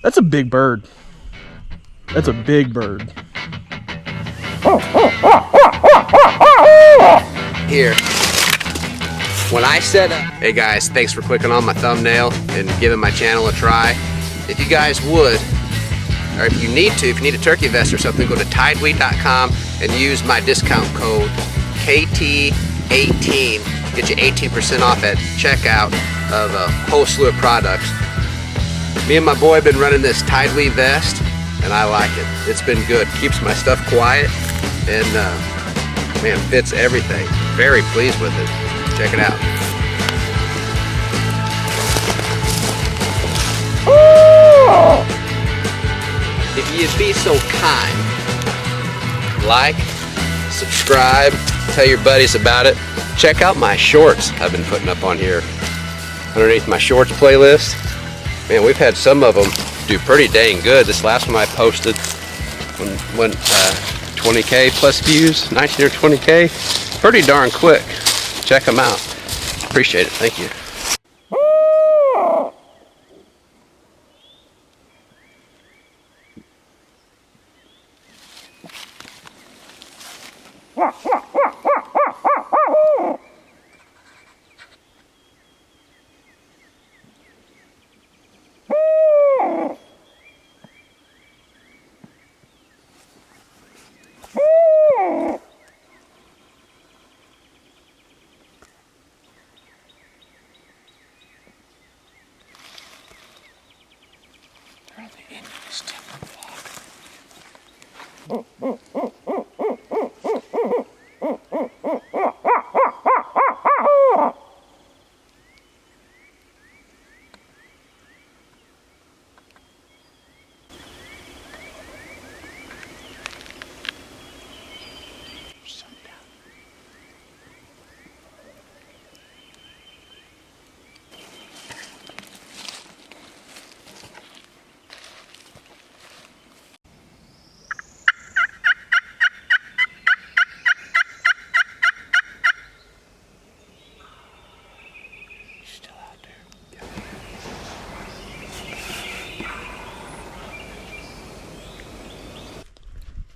That's a big bird. That's a big bird. Here, when I set up, hey guys, thanks for clicking on my thumbnail and giving my channel a try. If you guys would, or if you need a turkey vest or something, go to tideweed.com and use my discount code KT18. Get you 18% off at checkout of a whole slew of products. Me and my boy have been running this Tideweed vest, and I like it. It's been good. Keeps my stuff quiet, and man, fits everything. Very pleased with it. Check it out. If you'd be so kind, like, subscribe, tell your buddies about it. Check out my shorts I've been putting up on here underneath my shorts playlist. Man, we've had some of them do pretty dang good. This last one I posted went 20K plus views, 19 or 20K. Pretty darn quick. Check them out. Appreciate it. Thank you.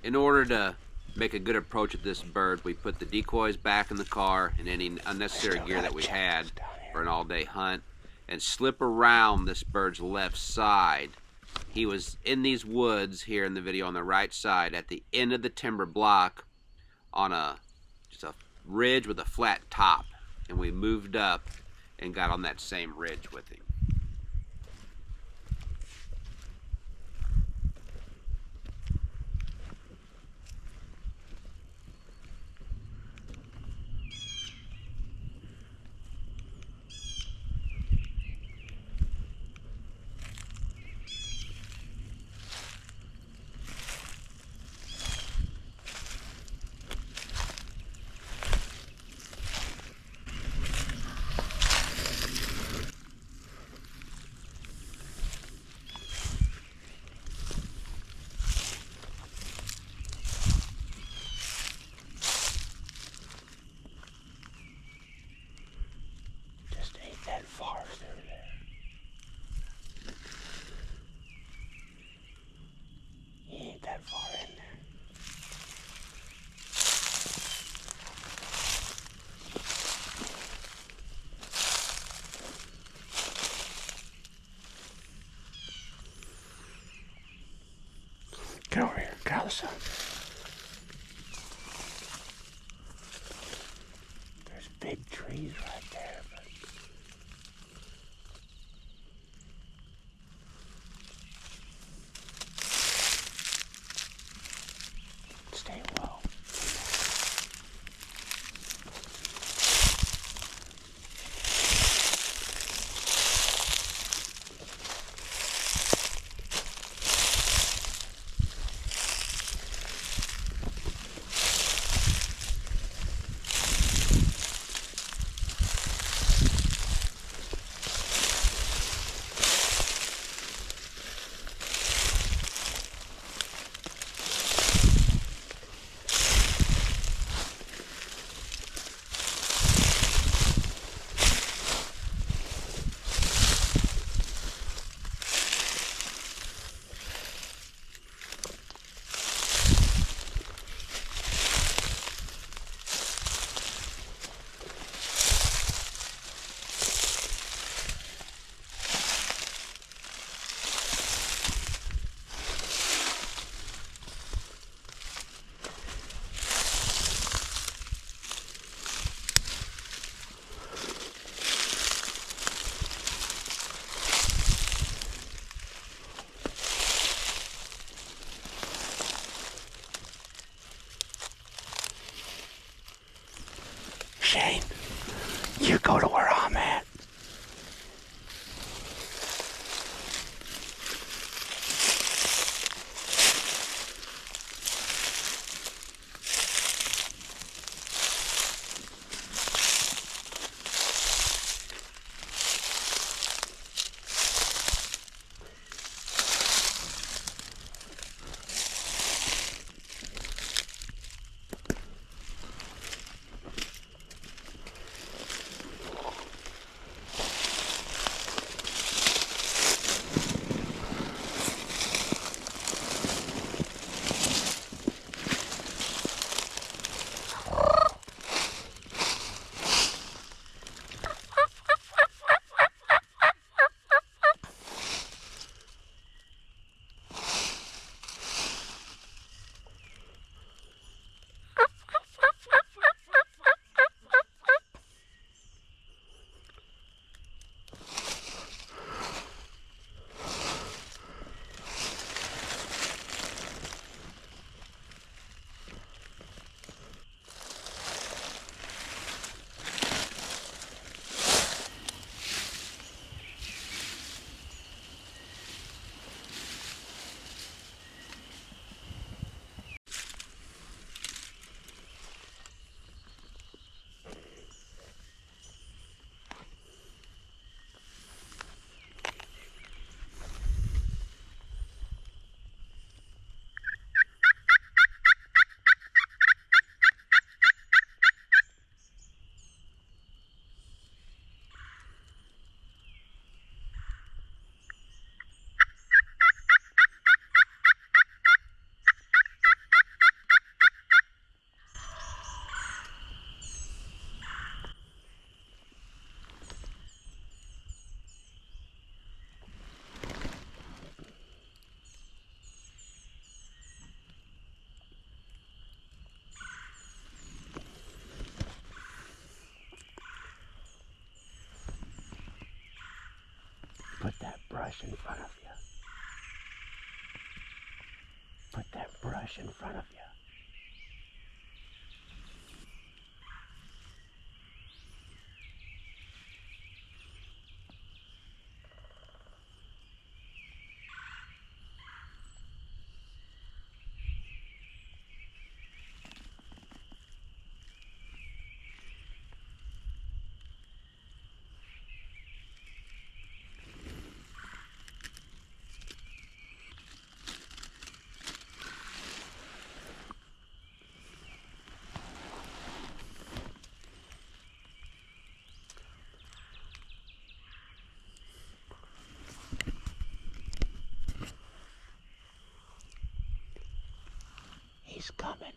In order to make a good approach at this bird, we put the decoys back in the car and any unnecessary gear that we had for an all-day hunt, and slip around this bird's left side. He was in these woods here in the video on the right side at the end of the timber block on just a ridge with a flat top, and we moved up and got on that same ridge with him. Get over here, get out of the sun. There's big trees right there, but stay well. put that brush in front of you. He's coming.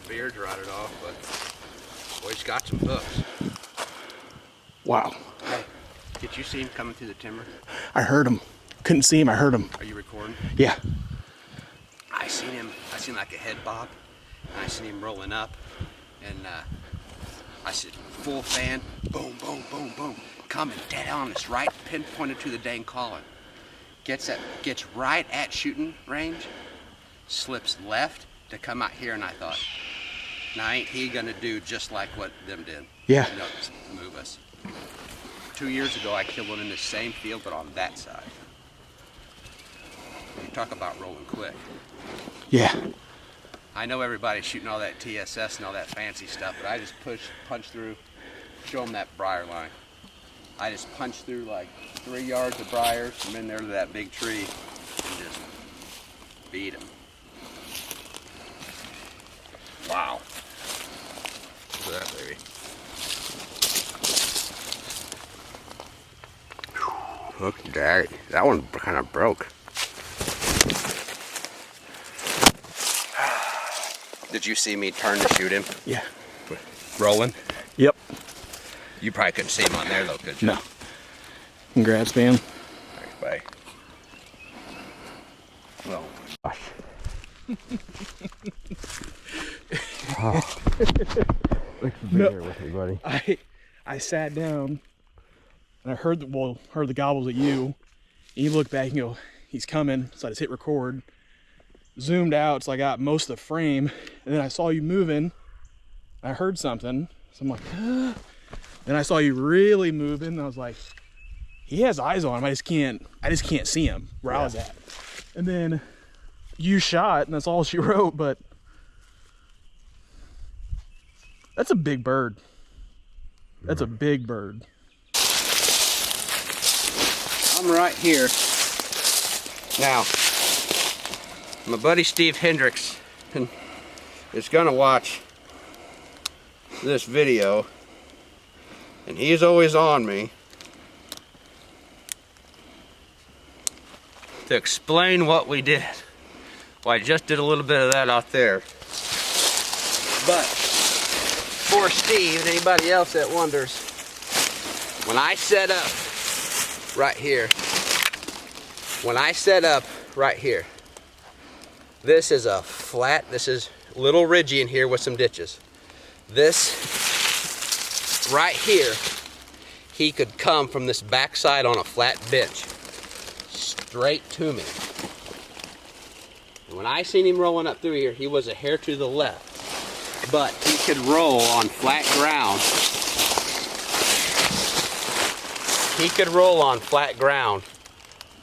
Beard's rotted off, but boy, he's got some hooks. Wow. Hey, did you see him coming through the timber? I heard him. Couldn't see him. I heard him. Are you recording? Yeah. I seen like a head bob, and I seen him rolling up, and I said, full fan, boom, boom, boom, boom, coming dead on us, right pinpointed to the dang collar. Gets right at shooting range, slips left to come out here, and I thought, now ain't he gonna do just like what them did? Yeah. You know, move us. 2 years ago, I killed one in the same field, but on that side. You talk about rolling quick. Yeah. I know everybody's shooting all that TSS and all that fancy stuff, but I just punch through, show them that briar line. I just punch through like 3 yards of briars from in there to that big tree and just beat them. Wow. Look at that baby. Look at that. That one kind of broke. Did you see me turn to shoot him? Yeah. Rolling? Yep. You probably couldn't see him on there though, could you? No. Congrats, man. Bye. Well, gosh. Thanks for being here with me, buddy. I sat down and I heard the gobbles at you. And you look back and go, he's coming. So I just hit record. Zoomed out so I got most of the frame, and then I saw you moving. I heard something, so I'm like, ah. Then I saw you really moving, and I was like, he has eyes on him. I just can't see him where I was at. And then you shot, and that's all she wrote. But that's a big bird. That's a big bird. I'm right here now. My buddy Steve Hendricks is gonna watch this video, and he's always on me to explain what we did. Well, I just did a little bit of that out there, but for Steve and anybody else that wonders, when I set up right here, this is a flat, this is a little ridgy in here with some ditches. This right here, he could come from this backside on a flat bench straight to me. And when I seen him rolling up through here, he was a hair to the left, but he could roll on flat ground. He could roll on flat ground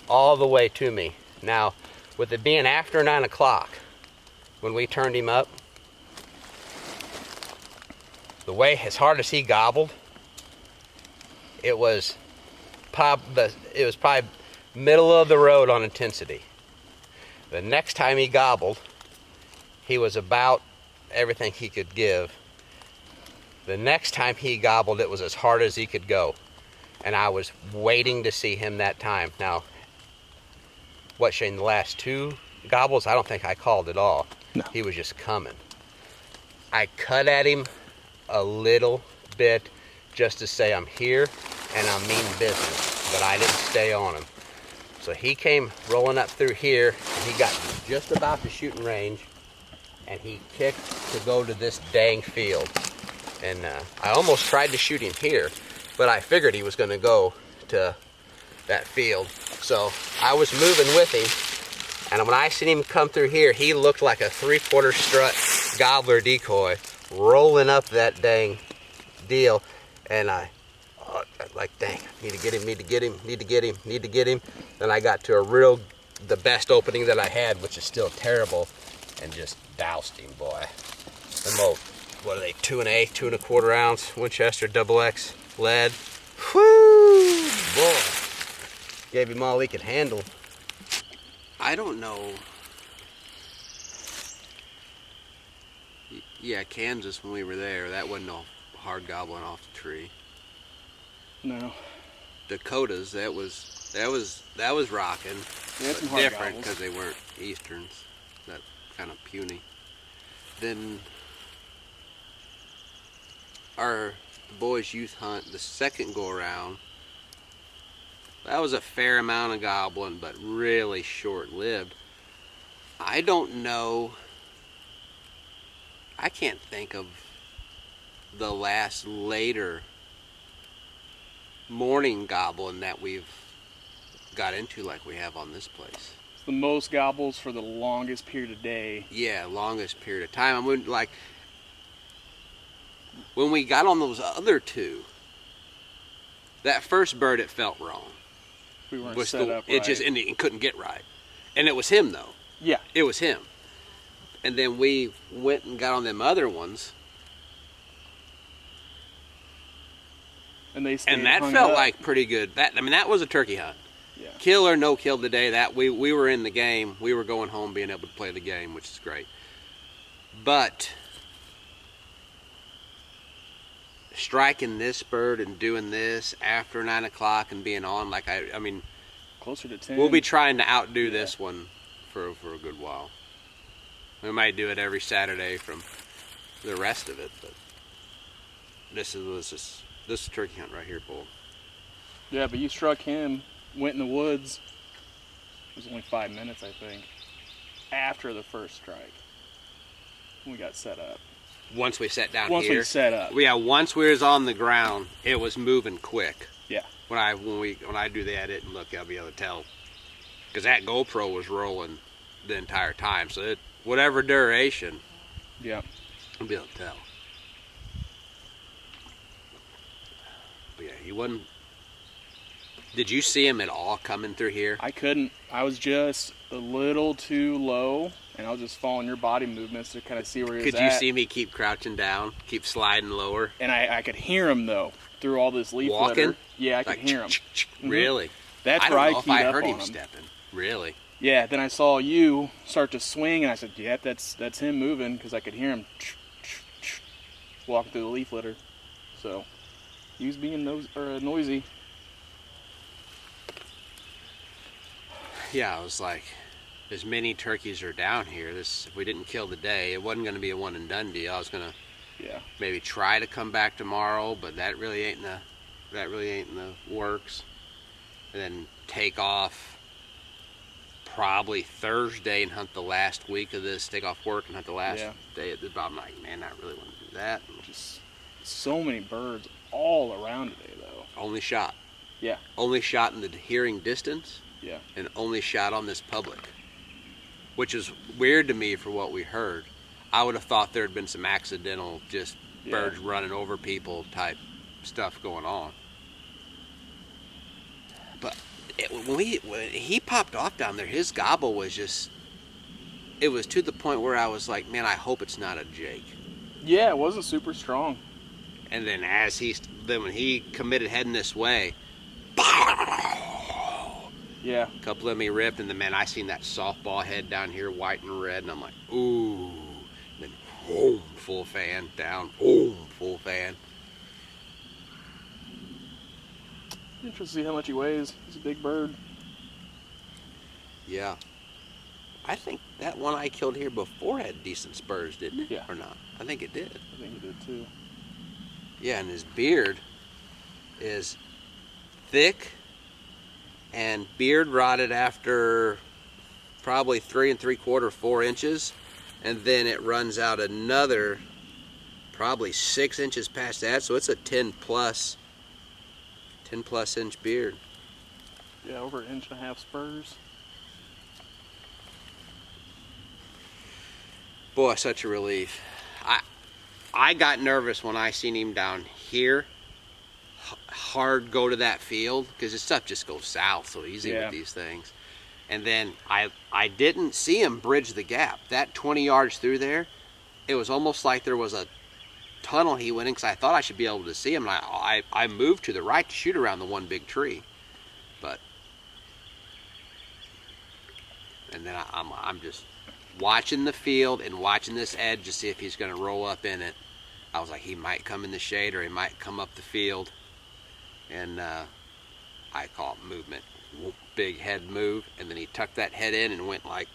all the way to me. Now, with it being after 9 o'clock, when we turned him up, the way, as hard as he gobbled, it was probably middle of the road on intensity. The next time he gobbled, he was about everything he could give. The next time he gobbled, it was as hard as he could go. And I was waiting to see him that time. Now, what, Shane, the last 2 gobbles, I don't think I called at all. No. He was just coming. I cut at him a little bit just to say I'm here and I mean business, but I didn't stay on him. So he came rolling up through here, and he got just about to shooting range, and he kicked to go to this dang field. And I almost tried to shoot him here, but I figured he was gonna go to that field. So I was moving with him, and when I seen him come through here, he looked like a 3/4 strut gobbler decoy rolling up that dang deal. And I like, dang, need to get him. Then I got to the best opening that I had, which is still terrible, and just doused him, boy. What are they, 2 1/4 ounce Winchester XX lead. Whoo, boy. Gave him all he could handle. I don't know. Yeah, Kansas, when we were there, that wasn't no hard gobbling off the tree. No. Dakotas, that was rocking. Yeah, but some hard different gobbles. because they weren't Easterns. That kind of puny. Then our boys' youth hunt, the second go around, that was a fair amount of gobbling, but really short-lived. I don't know. I can't think of the last later morning gobbling that we've got into like we have on this place. It's the most gobbles for the longest period of day. Yeah, longest period of time. I mean, like, when we got on those other 2, that first bird, it felt wrong. We weren't set up right. It just, and it couldn't get right. And it was him, though. Yeah. It was him. And then we went and got on them other ones. And they And that felt like pretty good. That was a turkey hunt. Yeah. Kill or no kill today, that we were in the game. We were going home being able to play the game, which is great. But striking this bird and doing this after 9 o'clock and being on, like I mean, closer to 10. we'll be trying to outdo this one for a good while. We might do it every Saturday from the rest of it, but this is turkey hunt right here, Bull. Yeah, but you struck him, went in the woods. It was only 5 minutes, I think, after the first strike. We got set up. Once we sat down Once here. we set up. Yeah, once we was on the ground, it was moving quick. Yeah. When I do the edit and look, I'll be able to tell. Because that GoPro was rolling the entire time, so whatever duration, Yeah. I'll be able to tell. But yeah, he wasn't. Did you see him at all coming through here? I couldn't. I was just a little too low, and I was just following your body movements to kind of see where he was Could at. you see me keep crouching down, keep sliding lower? And I could hear him, though, through all this leaf Walking? litter. Yeah, I could Like, hear him. Really? That's I where don't I know if keyed I up heard on him him. stepping. Really? Yeah, then I saw you start to swing, and I said, yeah, that's him moving, because I could hear him walking through the leaf litter. So, he was being noisy. Yeah, I was like, as many turkeys are down here. If we didn't kill today, it wasn't going to be a one and done deal. I was going to maybe try to come back tomorrow, but that really ain't in the works. And then take off probably Thursday and hunt the last week of this. Take off work and hunt the last day of the. I'm like, man, I really want to do that. Just so many birds all around today, though. Only shot. Yeah. Only shot in the hearing distance. Yeah. And only shot on this public, which is weird to me for what we heard. I would have thought there had been some accidental, just birds running over people type stuff going on. But when he popped off down there, his gobble was just, it was to the point where I was like, man, I hope it's not a Jake. Yeah, it wasn't super strong. And then when he committed heading this way, yeah, a couple of me ripped, and then man, I seen that softball head down here, white and red, and I'm like, ooh. And then boom, full fan down, boom, full fan. Interesting to see how much he weighs. He's a big bird. Yeah. I think that one I killed here before had decent spurs, didn't it? Yeah. Or not? I think it did. I think he did too. Yeah, and his beard is thick and beard rotted after probably 3 3/4, 4 inches, and then it runs out another probably 6 inches past that, so it's a 10 plus inch beard. Yeah, over 1.5 inch spurs. Boy, such a relief. I got nervous when I seen him down here. Hard go to that field because this stuff just goes south so easy with these things. And then I didn't see him bridge the gap. That 20 yards through there, it was almost like there was a tunnel he went in because I thought I should be able to see him. And I moved to the right to shoot around the one big tree. And then I'm just watching the field and watching this edge to see if he's going to roll up in it. I was like, he might come in the shade or he might come up the field. And I call it movement. Big head move. And then he tucked that head in and went like,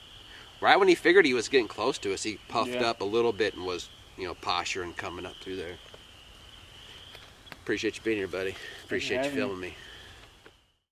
right when he figured he was getting close to us, he puffed up a little bit and was, posturing coming up through there. Appreciate you being here, buddy. Appreciate you filming me.